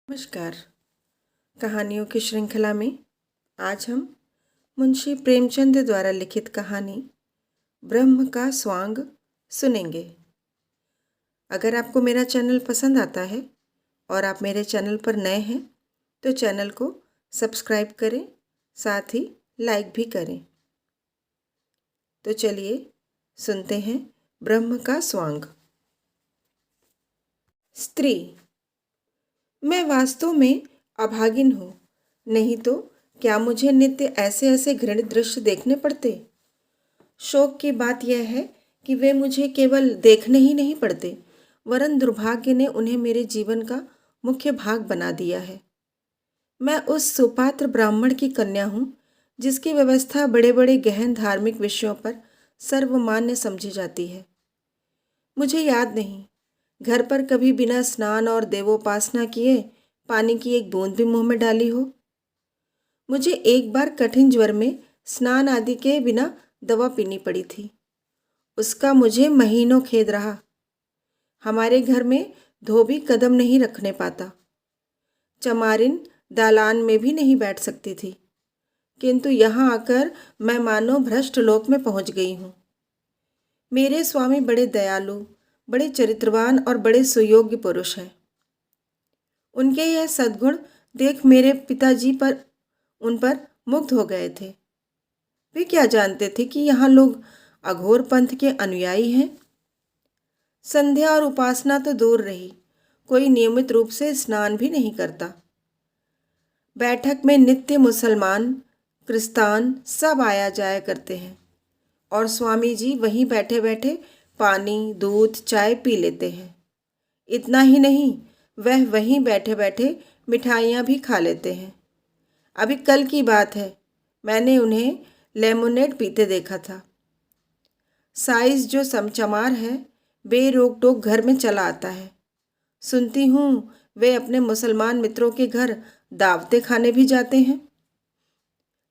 नमस्कार। कहानियों की श्रृंखला में आज हम मुंशी प्रेमचंद द्वारा लिखित कहानी ब्रह्म का स्वांग सुनेंगे। अगर आपको मेरा चैनल पसंद आता है और आप मेरे चैनल पर नए हैं तो चैनल को सब्सक्राइब करें, साथ ही लाइक भी करें। तो चलिए सुनते हैं ब्रह्म का स्वांग। स्त्री। मैं वास्तव में अभागिन हूँ, नहीं तो क्या मुझे नित्य ऐसे ऐसे घृणित दृश्य देखने पड़ते। शोक की बात यह है कि वे मुझे केवल देखने ही नहीं पड़ते, वरन दुर्भाग्य ने उन्हें मेरे जीवन का मुख्य भाग बना दिया है। मैं उस सुपात्र ब्राह्मण की कन्या हूँ जिसकी व्यवस्था बड़े बड़े गहन धार्मिक विषयों पर सर्वमान्य समझी जाती है। मुझे याद नहीं घर पर कभी बिना स्नान और देवोपासना किए पानी की एक बूंद भी मुंह में डाली हो। मुझे एक बार कठिन ज्वर में स्नान आदि के बिना दवा पीनी पड़ी थी। उसका मुझे महीनों खेद रहा। हमारे घर में धोबी कदम नहीं रखने पाता। चमारिन दालान में भी नहीं बैठ सकती थी, किंतु यहाँ आकर मैं मानो भ्रष्ट लोक में पहुँच गई हूँ। मेरे स्वामी बड़े दयालु, बड़े चरित्रवान और बड़े सुयोग्य पुरुष हैं। उनके यह सद्गुण देख मेरे पिताजी उन पर मुग्ध हो गए थे। वे क्या जानते थे कि यहाँ लोग अघोर पंथ के अनुयायी हैं। संध्या और उपासना तो दूर रही, कोई नियमित रूप से स्नान भी नहीं करता। बैठक में नित्य मुसलमान, क्रिस्तान सब आया जाया करते हैं और स्वामी जी वहीं बैठे बैठे पानी, दूध, चाय पी लेते हैं। इतना ही नहीं, वह वहीं बैठे बैठे मिठाइयाँ भी खा लेते हैं। अभी कल की बात है, मैंने उन्हें लेमोनेड पीते देखा था। साइज जो समचमार है, बेरोक टोक घर में चला आता है। सुनती हूँ वे अपने मुसलमान मित्रों के घर दावतें खाने भी जाते हैं।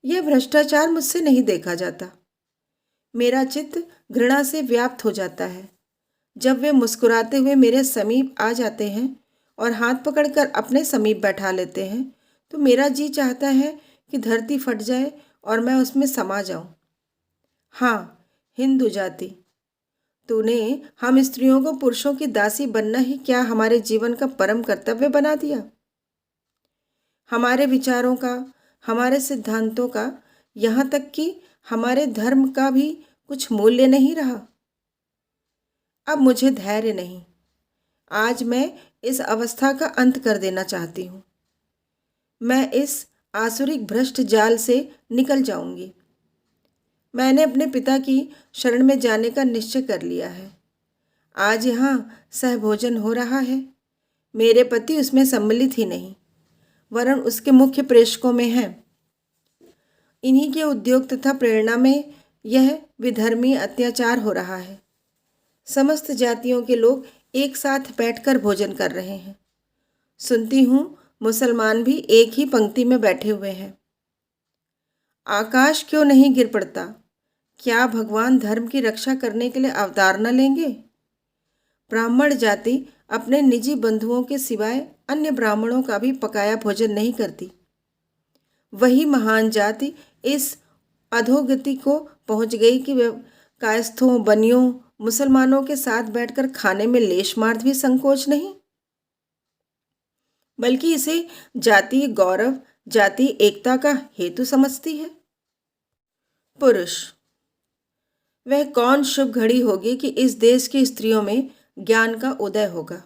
यह भ्रष्टाचार मुझसे नहीं देखा जाता। मेरा चित्त घृणा से व्याप्त हो जाता है जब वे मुस्कुराते हुए मेरे समीप आ जाते हैं और हाथ पकड़कर अपने समीप बैठा लेते हैं, तो मेरा जी चाहता है कि धरती फट जाए और मैं उसमें समा जाऊं। हाँ, हिंदू जाति, तूने हम स्त्रियों को पुरुषों की दासी बनना ही क्या हमारे जीवन का परम कर्तव्य बना दिया। हमारे विचारों का, हमारे सिद्धांतों का, यहाँ तक कि हमारे धर्म का भी कुछ मूल्य नहीं रहा। अब मुझे धैर्य नहीं। आज मैं इस अवस्था का अंत कर देना चाहती हूँ। मैं इस आसुरिक भ्रष्ट जाल से निकल जाऊंगी। मैंने अपने पिता की शरण में जाने का निश्चय कर लिया है। आज यहाँ सहभोजन हो रहा है। मेरे पति उसमें सम्मिलित ही नहीं, वरन उसके मुख्य प्रेषकों में हैं। इन्हीं के उद्योग तथा प्रेरणा में यह विधर्मी अत्याचार हो रहा है। समस्त जातियों के लोग एक साथ बैठकर भोजन कर रहे हैं। सुनती हूँ मुसलमान भी एक ही पंक्ति में बैठे हुए हैं। आकाश क्यों नहीं गिर पड़ता? क्या भगवान धर्म की रक्षा करने के लिए अवतार न लेंगे? ब्राह्मण जाति अपने निजी बंधुओं के सिवाय अन्य ब्राह्मणों का भी पकाया भोजन नहीं करती। वही महान जाति इस अधोगति को पहुंच गई कि वे कायस्थों, बनियों, मुसलमानों के साथ बैठकर खाने में लेश मात्र भी संकोच नहीं, बल्कि इसे जातीय गौरव, जातीय एकता का हेतु समझती है। पुरुष। वह कौन शुभ घड़ी होगी कि इस देश की स्त्रियों में ज्ञान का उदय होगा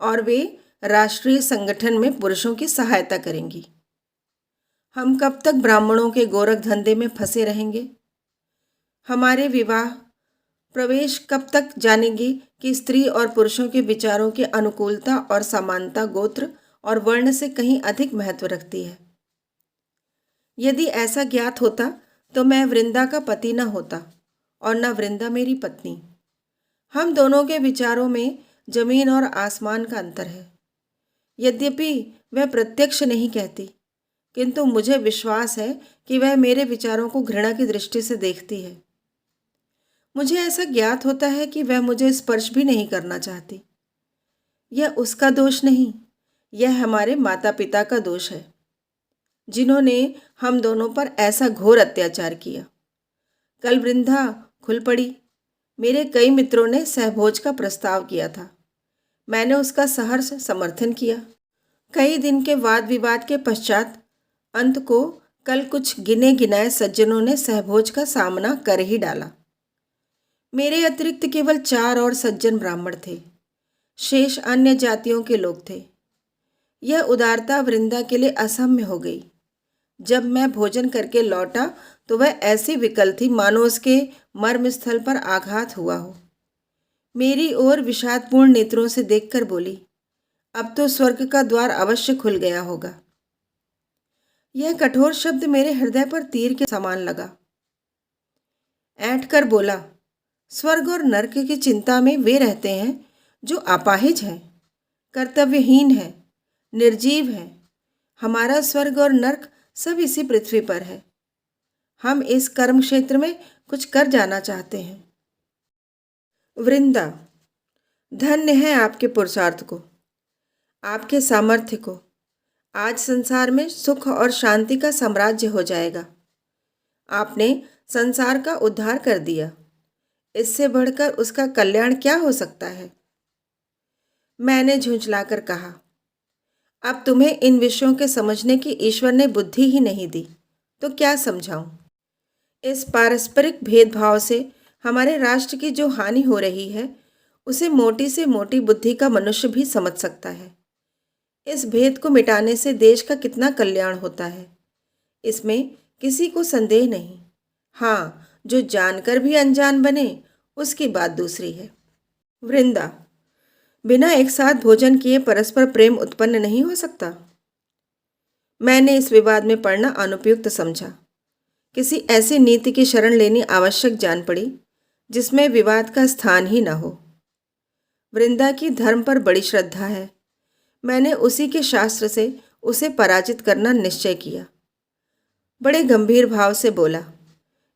और वे राष्ट्रीय संगठन में पुरुषों की सहायता करेंगी। हम कब तक ब्राह्मणों के गोरख धंधे में फंसे रहेंगे? हमारे विवाह प्रवेश कब तक जानेंगे कि स्त्री और पुरुषों के विचारों की अनुकूलता और समानता गोत्र और वर्ण से कहीं अधिक महत्व रखती है। यदि ऐसा ज्ञात होता तो मैं वृंदा का पति न होता और न वृंदा मेरी पत्नी। हम दोनों के विचारों में जमीन और आसमान का अंतर है। यद्यपि वह प्रत्यक्ष नहीं कहती, किंतु मुझे विश्वास है कि वह मेरे विचारों को घृणा की दृष्टि से देखती है। मुझे ऐसा ज्ञात होता है कि वह मुझे स्पर्श भी नहीं करना चाहती। यह उसका दोष नहीं, यह हमारे माता पिता का दोष है, जिन्होंने हम दोनों पर ऐसा घोर अत्याचार किया। कल वृंदा खुल पड़ी। मेरे कई मित्रों ने सहभोज का प्रस्ताव किया था। मैंने उसका सहर्ष समर्थन किया। कई दिन के वाद विवाद के पश्चात अंत को कल कुछ गिने गिनाए सज्जनों ने सहभोज का सामना कर ही डाला। मेरे अतिरिक्त केवल 4 और सज्जन ब्राह्मण थे, शेष अन्य जातियों के लोग थे। यह उदारता वृंदा के लिए असह्य हो गई। जब मैं भोजन करके लौटा तो वह ऐसी विकल थी मानो उसके मर्म स्थल पर आघात हुआ हो। मेरी ओर विषादपूर्ण नेत्रों से देखकर बोली, अब तो स्वर्ग का द्वार अवश्य खुल गया होगा। यह कठोर शब्द मेरे हृदय पर तीर के समान लगा। ऐंठ कर बोला, स्वर्ग और नरक की चिंता में वे रहते हैं जो अपाहिज हैं, कर्तव्यहीन हैं, निर्जीव हैं। हमारा स्वर्ग और नरक सब इसी पृथ्वी पर है। हम इस कर्म क्षेत्र में कुछ कर जाना चाहते हैं। वृंदा, धन्य है आपके पुरुषार्थ को, आपके सामर्थ्य को। आज संसार में सुख और शांति का साम्राज्य हो जाएगा। आपने संसार का उद्धार कर दिया। इससे बढ़कर उसका कल्याण क्या हो सकता है? मैंने झुंझलाकर कहा, अब तुम्हें इन विषयों के समझने की ईश्वर ने बुद्धि ही नहीं दी, तो क्या समझाऊं? इस पारस्परिक भेदभाव से हमारे राष्ट्र की जो हानि हो रही है, उसे मोटी से मोटी बुद्धि का मनुष्य भी समझ सकता है। इस भेद को मिटाने से देश का कितना कल्याण होता है, इसमें किसी को संदेह नहीं। हाँ, जो जानकर भी अनजान बने, उसकी बात दूसरी है। वृंदा, बिना एक साथ भोजन किए परस्पर प्रेम उत्पन्न नहीं हो सकता। मैंने इस विवाद में पड़ना अनुपयुक्त समझा। किसी ऐसी नीति की शरण लेनी आवश्यक जान पड़ी जिसमें विवाद का स्थान ही न हो। वृंदा की धर्म पर बड़ी श्रद्धा है। मैंने उसी के शास्त्र से उसे पराजित करना निश्चय किया। बड़े गंभीर भाव से बोला,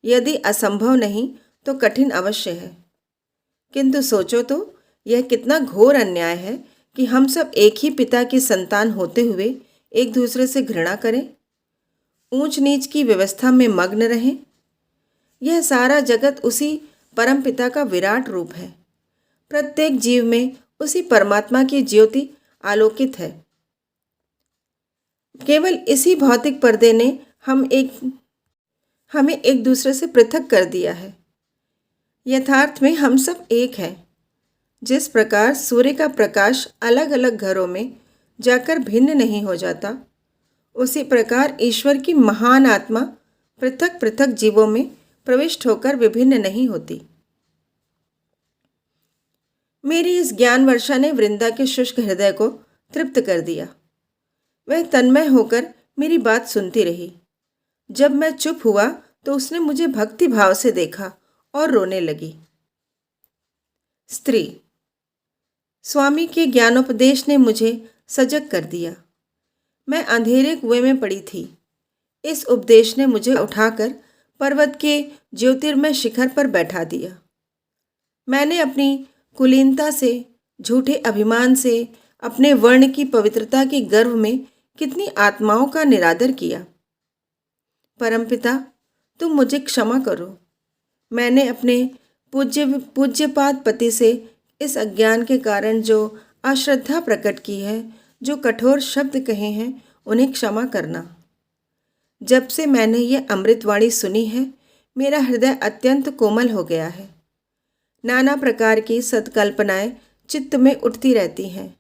यदि असंभव नहीं तो कठिन अवश्य है। किंतु सोचो तो, यह कितना घोर अन्याय है कि हम सब एक ही पिता की संतान होते हुए एक दूसरे से घृणा करें, ऊंच नीच की व्यवस्था में मग्न रहें। यह सारा जगत उसी परम पिता का विराट रूप है। प्रत्येक जीव में उसी परमात्मा की ज्योति आलोकित है। केवल इसी भौतिक पर्दे ने हमें एक दूसरे से पृथक कर दिया है। यथार्थ में हम सब एक हैं। जिस प्रकार सूर्य का प्रकाश अलग अलग घरों में जाकर भिन्न नहीं हो जाता, उसी प्रकार ईश्वर की महान आत्मा पृथक पृथक जीवों में प्रविष्ट होकर विभिन्न नहीं होती। मेरी इस ज्ञान वर्षा ने वृंदा के शुष्क हृदय को तृप्त कर दिया। वह तन्मय होकर मेरी बात सुनती रही। जब मैं चुप हुआ तो उसने मुझे भक्ति भाव से देखा और रोने लगी। स्त्री, स्वामी के ज्ञानोपदेश ने मुझे सजग कर दिया। मैं अंधेरे कुएं में पड़ी थी। इस उपदेश ने मुझे उठाकर पर्वत के ज्योतिर्मय शिखर पर बैठा दिया। मैंने अपनी कुलीनता से, झूठे अभिमान से, अपने वर्ण की पवित्रता के गर्व में कितनी आत्माओं का निरादर किया। परमपिता, तुम मुझे क्षमा करो। मैंने अपने पूज्यपाद पति से इस अज्ञान के कारण जो अश्रद्धा प्रकट की है, जो कठोर शब्द कहे हैं, उन्हें क्षमा करना। जब से मैंने ये अमृतवाणी सुनी है, मेरा हृदय अत्यंत कोमल हो गया है। नाना प्रकार की सत्कल्पनाएं चित्त में उठती रहती हैं।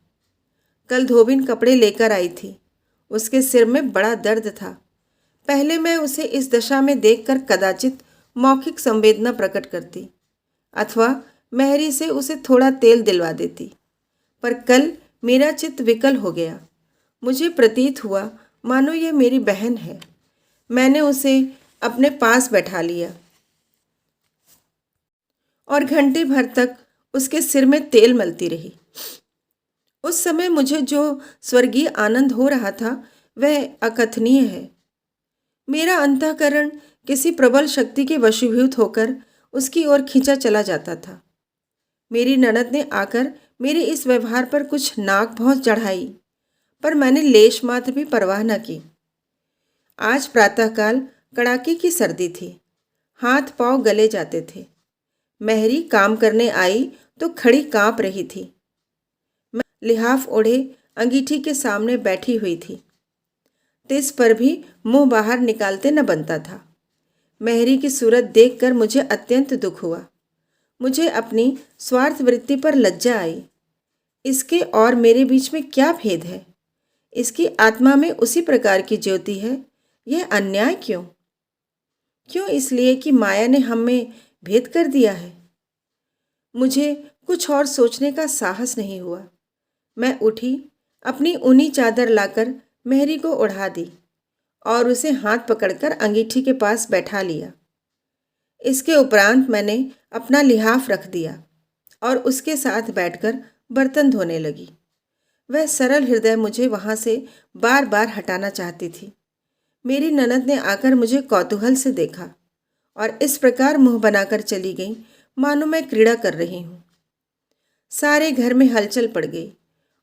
कल धोबिन कपड़े लेकर आई थी। उसके सिर में बड़ा दर्द था। पहले मैं उसे इस दशा में देखकर कदाचित मौखिक संवेदना प्रकट करती अथवा मेहरी से उसे थोड़ा तेल दिलवा देती, पर कल मेरा चित्त विकल हो गया। मुझे प्रतीत हुआ मानो यह मेरी बहन है। मैंने उसे अपने पास बैठा लिया और घंटे भर तक उसके सिर में तेल मलती रही। उस समय मुझे जो स्वर्गीय आनंद हो रहा था वह अकथनीय है। मेरा अंतःकरण किसी प्रबल शक्ति के वशीभूत होकर उसकी ओर खींचा चला जाता था। मेरी ननद ने आकर मेरे इस व्यवहार पर कुछ नाक भौं चढ़ाई, पर मैंने लेश मात्र भी परवाह न की। आज प्रातःकाल कड़ाके की सर्दी थी, हाथ पांव गले जाते थे। मेहरी काम करने आई तो खड़ी कांप रही थी। मैं लिहाफ ओढ़े अंगीठी के सामने बैठी हुई थी। तिस पर भी मुंह बाहर निकालते न बनता था। मेहरी की सूरत देखकर मुझे अत्यंत दुख हुआ। मुझे अपनी स्वार्थ वृत्ति पर लज्जा आई। इसके और मेरे बीच में क्या भेद है? इसकी आत्मा में उसी प्रकार की ज्योति है। यह अन्याय क्यों? क्यों? इसलिए कि माया ने हम में भेद कर दिया है। मुझे कुछ और सोचने का साहस नहीं हुआ। मैं उठी, अपनी ऊनी चादर लाकर मेहरी को ओढ़ा दी और उसे हाथ पकड़कर अंगीठी के पास बैठा लिया। इसके उपरांत मैंने अपना लिहाफ रख दिया और उसके साथ बैठकर बर्तन धोने लगी। वह सरल हृदय मुझे वहां से बार बार हटाना चाहती थी। मेरी ननद ने आकर मुझे कौतूहल से देखा और इस प्रकार मुंह बनाकर चली गई मानो मैं क्रीड़ा कर रही हूं। सारे घर में हलचल पड़ गई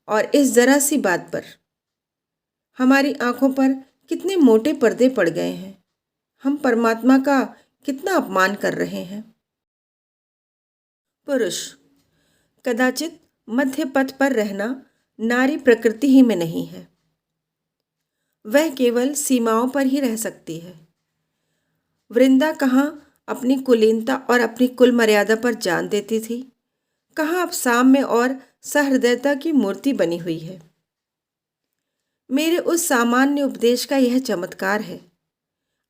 और इस जरा सी बात पर हमारी आंखों पर कितने मोटे पर्दे पड़ गए हैं। हम परमात्मा का कितना अपमान कर रहे हैं। पुरुष कदाचित मध्य पथ पर रहना नारी प्रकृति ही में नहीं है। वह केवल सीमाओं पर ही रह सकती है। वृंदा कहाँ अपनी कुलीनता और अपनी कुल मर्यादा पर जान देती थी, कहाँ अब साम्य और सहृदयता की मूर्ति बनी हुई है। मेरे उस सामान्य उपदेश का यह चमत्कार है।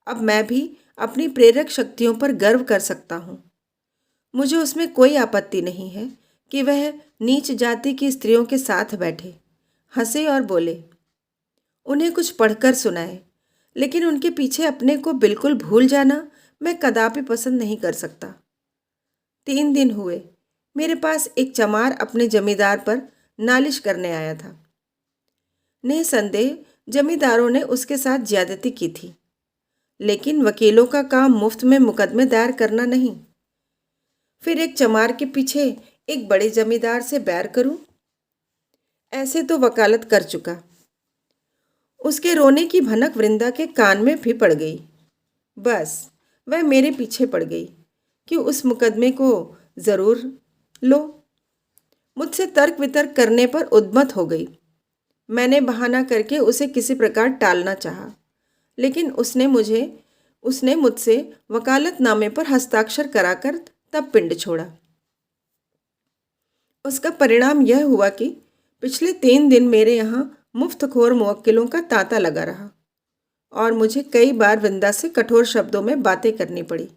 अब मैं भी अपनी प्रेरक शक्तियों पर गर्व कर सकता हूँ। मुझे उसमें कोई आपत्ति नहीं है कि वह नीच जाति की स्त्रियों के साथ बैठे, हंसे और बोले, उन्हें कुछ पढ़कर सुनाए, लेकिन उनके पीछे अपने को बिल्कुल भूल जाना मैं कदापि पसंद नहीं कर सकता। 3 दिन हुए मेरे पास एक चमार अपने जमींदार पर नालिश करने आया था। निसंदेह जमींदारों ने उसके साथ ज्यादती की थी, लेकिन वकीलों का काम मुफ्त में मुकदमे दायर करना नहीं। फिर एक चमार के पीछे एक बड़े जमींदार से बैर करूं? ऐसे तो वकालत कर चुका। उसके रोने की भनक वृंदा के कान में भी पड़ गई। बस वह मेरे पीछे पड़ गई कि उस मुकदमे को जरूर लो। मुझसे तर्क वितर्क करने पर उद्मत हो गई। मैंने बहाना करके उसे किसी प्रकार टालना चाहा, लेकिन उसने मुझसे वकालतनामे पर हस्ताक्षर कराकर तब पिंड छोड़ा। उसका परिणाम यह हुआ कि पिछले 3 दिन मेरे यहाँ मुफ्तखोर मुवक्किलों का तांता लगा रहा और मुझे कई बार वृंदा से कठोर शब्दों में बातें करनी पड़ी।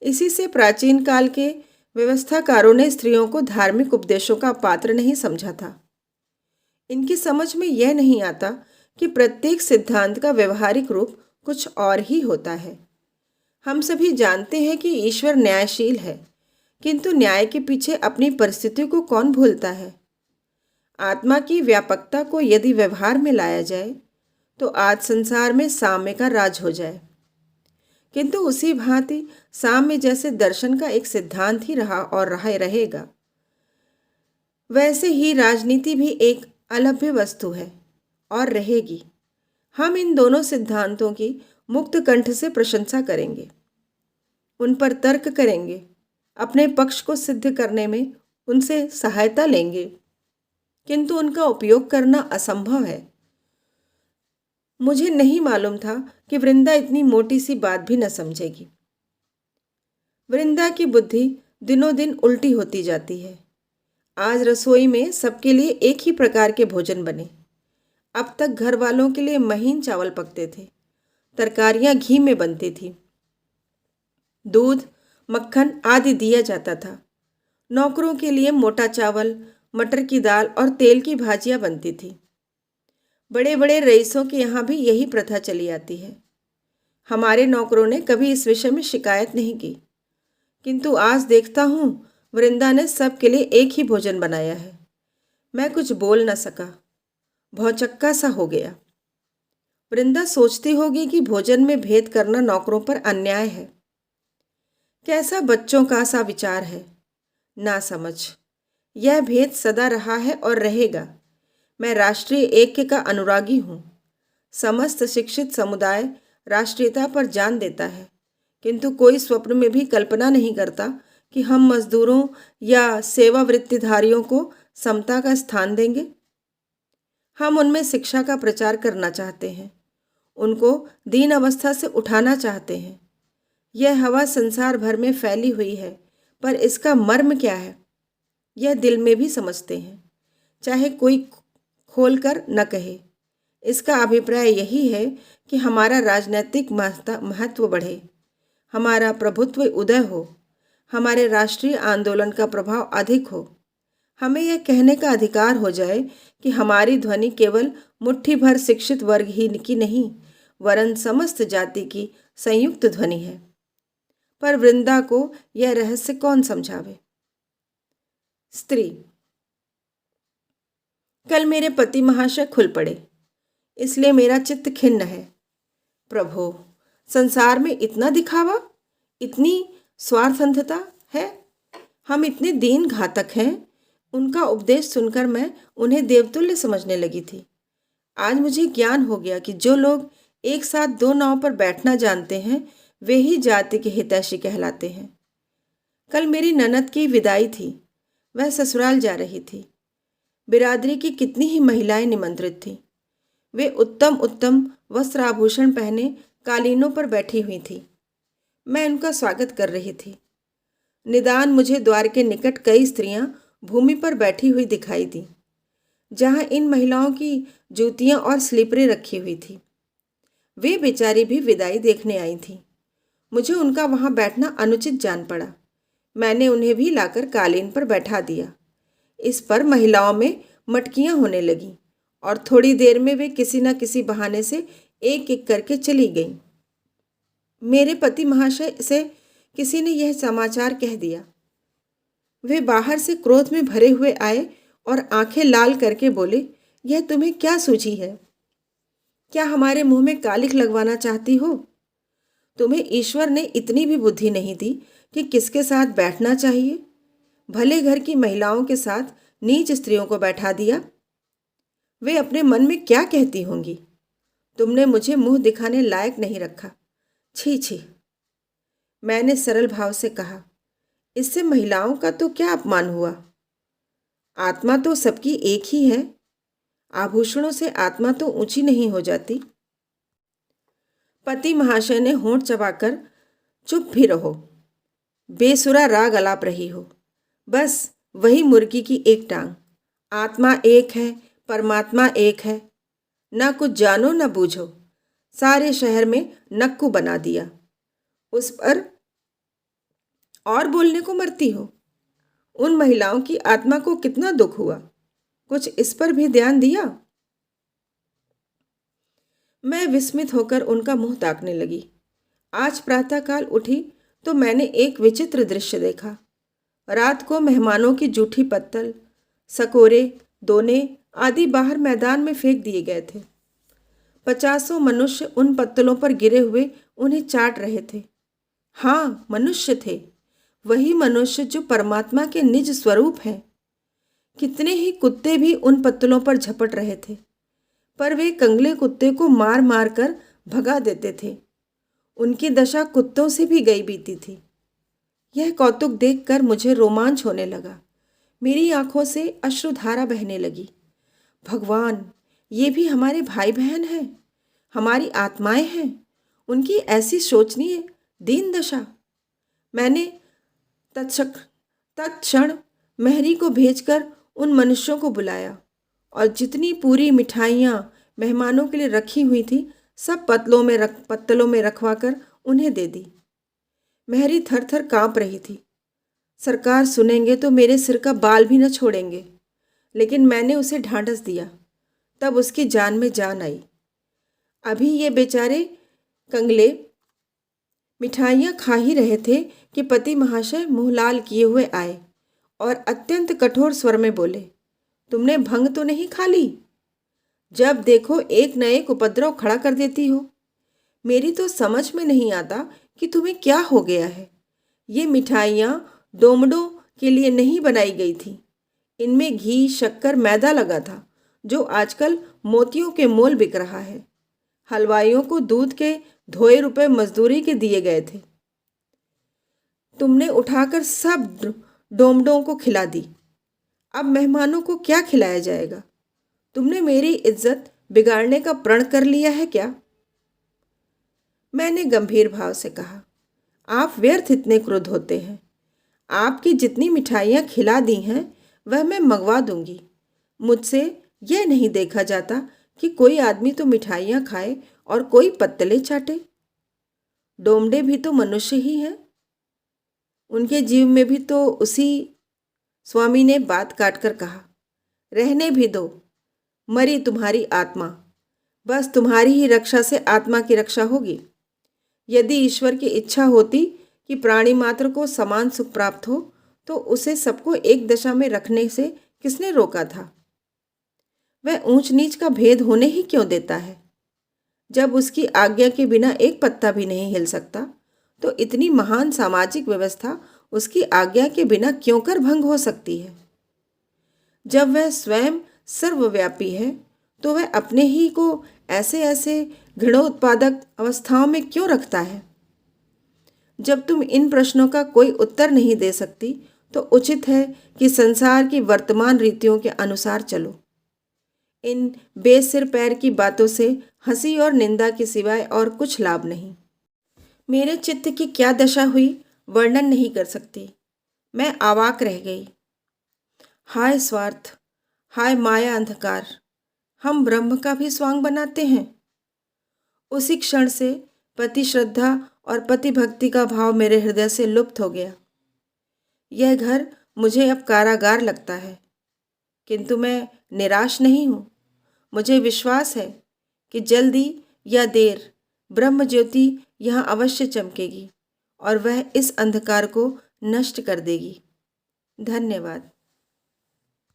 इसी से प्राचीन काल के व्यवस्थाकारों ने स्त्रियों को धार्मिक उपदेशों का पात्र नहीं समझा था। इनकी समझ में यह नहीं आता कि प्रत्येक सिद्धांत का व्यवहारिक रूप कुछ और ही होता है। हम सभी जानते हैं कि ईश्वर न्यायशील है, किंतु न्याय के पीछे अपनी परिस्थिति को कौन भूलता है। आत्मा की व्यापकता को यदि व्यवहार में लाया जाए तो आज संसार में साम्य का राज हो जाए, किंतु उसी भांति साम्य जैसे दर्शन का एक सिद्धांत ही रहा और रहा रहेगा। वैसे ही राजनीति भी एक अलभ्य वस्तु है और रहेगी। हम इन दोनों सिद्धांतों की मुक्त कंठ से प्रशंसा करेंगे, उन पर तर्क करेंगे, अपने पक्ष को सिद्ध करने में उनसे सहायता लेंगे, किंतु उनका उपयोग करना असंभव है। मुझे नहीं मालूम था कि वृंदा इतनी मोटी सी बात भी न समझेगी। वृंदा की बुद्धि दिनों दिन उल्टी होती जाती है। आज रसोई में सबके लिए एक ही प्रकार के भोजन बने। अब तक घर वालों के लिए महीन चावल पकते थे, तरकारियां घी में बनती थी, दूध मक्खन आदि दिया जाता था। नौकरों के लिए मोटा चावल, मटर की दाल और तेल की भाजियां बनती थी। बड़े बड़े रईसों के यहाँ भी यही प्रथा चली आती है। हमारे नौकरों ने कभी इस विषय में शिकायत नहीं की, किंतु आज देखता हूँ वृंदा ने सबके लिए एक ही भोजन बनाया है। मैं कुछ बोल न सका, भौचक्का सा हो गया। वृंदा सोचती होगी कि भोजन में भेद करना नौकरों पर अन्याय है। कैसा बच्चों का सा विचार है, ना समझ। यह भेद सदा रहा है और रहेगा। मैं राष्ट्रीय ऐक्य का अनुरागी हूँ। समस्त शिक्षित समुदाय राष्ट्रीयता पर जान देता है, किंतु कोई स्वप्न में भी कल्पना नहीं करता कि हम मजदूरों या सेवावृत्तिधारियों को समता का स्थान देंगे। हम उनमें शिक्षा का प्रचार करना चाहते हैं, उनको दीन अवस्था से उठाना चाहते हैं। यह हवा संसार भर में फैली हुई है, पर इसका मर्म क्या है यह दिल में भी समझते हैं, चाहे कोई खोल कर न कहे। इसका अभिप्राय यही है कि हमारा राजनीतिक महत्व बढ़े, हमारा प्रभुत्व उदय हो, हमारे राष्ट्रीय आंदोलन का प्रभाव अधिक हो। हमें यह कहने का अधिकार हो जाए कि हमारी ध्वनि केवल मुट्ठी भर शिक्षित वर्ग ही की नहीं, वरन समस्त जाति की संयुक्त ध्वनि है। पर वृंदा को यह रहस्य कौन समझावे? स्त्री। कल मेरे पति महाशय खुल पड़े, इसलिए मेरा चित्त खिन्न है। प्रभो, संसार में इतना दिखावा, इतनी स्वार्थंधता है, हम इतने दीन घातक हैं। उनका उपदेश सुनकर मैं उन्हें देवतुल्य समझने लगी थी। आज मुझे ज्ञान हो गया कि जो लोग एक साथ दो नाव पर बैठना जानते हैं, वे ही जाति के हितैषी कहलाते हैं। कल मेरी ननद की विदाई थी, वह ससुराल जा रही थी। बिरादरी की कितनी ही महिलाएं निमंत्रित थीं। वे उत्तम उत्तम वस्त्र आभूषण पहने कालीनों पर बैठी हुई थी। मैं उनका स्वागत कर रही थी। निदान मुझे द्वार के निकट कई स्त्रियां भूमि पर बैठी हुई दिखाई दी, जहां इन महिलाओं की जूतियां और स्लीपरें रखी हुई थी। वे बेचारी भी विदाई देखने आई थीं। मुझे उनका वहां बैठना अनुचित जान पड़ा। मैंने उन्हें भी लाकर कालीन पर बैठा दिया। इस पर महिलाओं में मटकियां होने लगीं और थोड़ी देर में वे किसी न किसी बहाने से एक एक करके चली गईं। मेरे पति महाशय से किसी ने यह समाचार कह दिया। वे बाहर से क्रोध में भरे हुए आए और आंखें लाल करके बोले, यह तुम्हें क्या सूझी है? क्या हमारे मुंह में कालिख लगवाना चाहती हो? तुम्हें ईश्वर ने इतनी भी बुद्धि नहीं दी कि किसके साथ बैठना चाहिए। भले घर की महिलाओं के साथ नीच स्त्रियों को बैठा दिया। वे अपने मन में क्या कहती होंगी? तुमने मुझे मुंह दिखाने लायक नहीं रखा। छी छी। मैंने सरल भाव से कहा, इससे महिलाओं का तो क्या अपमान हुआ? आत्मा तो सबकी एक ही है। आभूषणों से आत्मा तो ऊंची नहीं हो जाती। पति महाशय ने होंठ चबाकर, चुप भी रहो, बेसुरा राग अलाप रही हो। बस वही मुर्गी की एक टांग। आत्मा एक है, परमात्मा एक है। ना कुछ जानो न बूझो, सारे शहर में नक्कू बना दिया। उस पर और बोलने को मरती हो। उन महिलाओं की आत्मा को कितना दुख हुआ, कुछ इस पर भी ध्यान दिया? मैं विस्मित होकर उनका मुंह ताकने लगी। आज प्रातःकाल उठी तो मैंने एक विचित्र दृश्य देखा। रात को मेहमानों की जूठी पत्तल, सकोरे, दोने आदि बाहर मैदान में फेंक दिए गए थे। 50 मनुष्य उन पत्तलों पर गिरे हुए उन्हें चाट रहे थे। हाँ, मनुष्य थे, वही मनुष्य जो परमात्मा के निज स्वरूप हैं। कितने ही कुत्ते भी उन पत्तलों पर झपट रहे थे, पर वे कंगले कुत्ते को मार मार कर भगा देते थे। उनकी दशा कुत्तों से भी गई बीती थी। यह कौतुक देखकर मुझे रोमांच होने लगा। मेरी आंखों से अश्रुधारा बहने लगी। भगवान, ये भी हमारे भाई बहन हैं, हमारी आत्माएं हैं। उनकी ऐसी शोचनीय दीन दशा। मैंने तत्क्षण मेहरी को भेजकर उन मनुष्यों को बुलाया और जितनी पूरी मिठाइयाँ मेहमानों के लिए रखी हुई थी, सब पत्तलों में रखवा कर उन्हें दे दी। मेहरी थर थर काँप रही थी। सरकार सुनेंगे तो मेरे सिर का बाल भी न छोड़ेंगे, लेकिन मैंने उसे ढांढस दिया। तब उसकी जान में जान आई। अभी ये बेचारे कंगले मिठाइयाँ खा ही रहे थे कि पति महाशय मुँह लाल किए हुए आए और अत्यंत कठोर स्वर में बोले, तुमने भंग तो नहीं खा ली? जब देखो एक न एक उपद्रव खड़ा कर देती हो। मेरी तो समझ में नहीं आता कि तुम्हें क्या हो गया है। ये मिठाइयाँ डोमडों के लिए नहीं बनाई गई थी। इनमें घी, शक्कर, मैदा लगा था। जो आजकल मोतियों के मोल बिक रहा है। हलवाइयों को दूध के धोए रुपए मजदूरी के दिए गए थे। तुमने उठाकर सब डोमडों को खिला दी। अब मेहमानों को क्या खिलाया जाएगा? तुमने मेरी इज्जत बिगाड़ने का प्रण कर लिया है क्या? मैंने गंभीर भाव से कहा, आप व्यर्थ इतने क्रुद्ध होते हैं। आपकी जितनी मिठाइयाँ खिला दी हैं वह मैं मंगवा दूंगी। मुझसे यह नहीं देखा जाता कि कोई आदमी तो मिठाइयाँ खाए और कोई पत्तले चाटे। डोमडे भी तो मनुष्य ही हैं। उनके जीव में भी तो उसी। स्वामी ने बात काटकर कहा, रहने भी दो, मरी तुम्हारी आत्मा। बस तुम्हारी ही रक्षा से आत्मा की रक्षा होगी। यदि ईश्वर की इच्छा होती कि प्राणी मात्र को समान सुख प्राप्त हो तो उसे सबको एक दशा में रखने से किसने रोका था? वह ऊंच नीच का भेद होने ही क्यों देता है? जब उसकी आज्ञा के बिना एक पत्ता भी नहीं हिल सकता तो इतनी महान सामाजिक व्यवस्था उसकी आज्ञा के बिना क्यों कर भंग हो सकती है? जब वह स्वयं सर्वव्यापी है तो वह अपने ही को ऐसे ऐसे घृणोत्पादक अवस्थाओं में क्यों रखता है? जब तुम इन प्रश्नों का कोई उत्तर नहीं दे सकती तो उचित है कि संसार की वर्तमान रीतियों के अनुसार चलो। इन बेसिर पैर की बातों से हंसी और निंदा के सिवाय और कुछ लाभ नहीं। मेरे चित्त की क्या दशा हुई वर्णन नहीं कर सकती। मैं अवाक रह गई। हाय स्वार्थ, हाय माया अंधकार, हम ब्रह्म का भी स्वांग बनाते हैं। उसी क्षण से पति श्रद्धा और पति भक्ति का भाव मेरे हृदय से लुप्त हो गया। यह घर मुझे अब कारागार लगता है, किंतु मैं निराश नहीं हूँ। मुझे विश्वास है कि जल्दी या देर ब्रह्म ज्योति यहाँ अवश्य चमकेगी और वह इस अंधकार को नष्ट कर देगी। धन्यवाद।